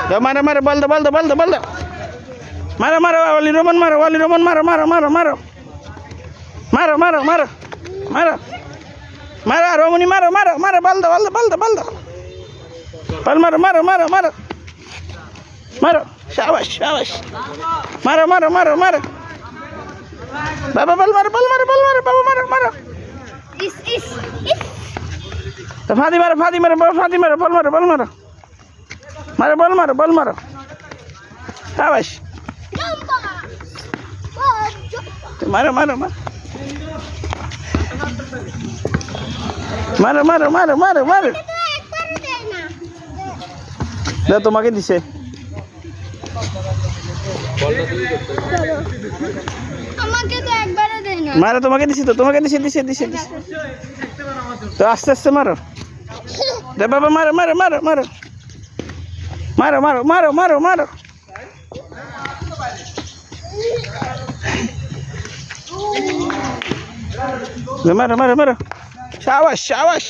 Mara mara balda. Mara Wali Roman mara mara. Mara Romani mara balda. Bal mara. Mara. Shabash. Mara. Baba bal mara. Baba mara. Is. Fadi mara bal mara. Mara bal mara. Shabash. Mara. Mara. দাও তোমাকে দিছে আমাকে তো একবারও দেয় না মারা তোমাকে দিছি তো দিছে তো আস্তে মারো দে বাবা মারো মারো শাবাশ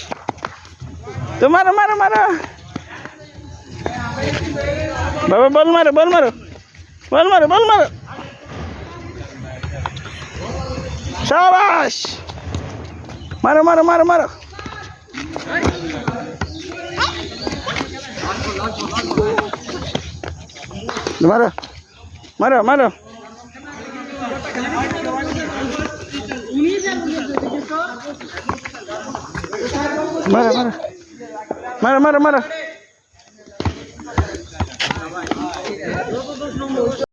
তো মারো বাবা বল মারো শাবাশ মারো মারো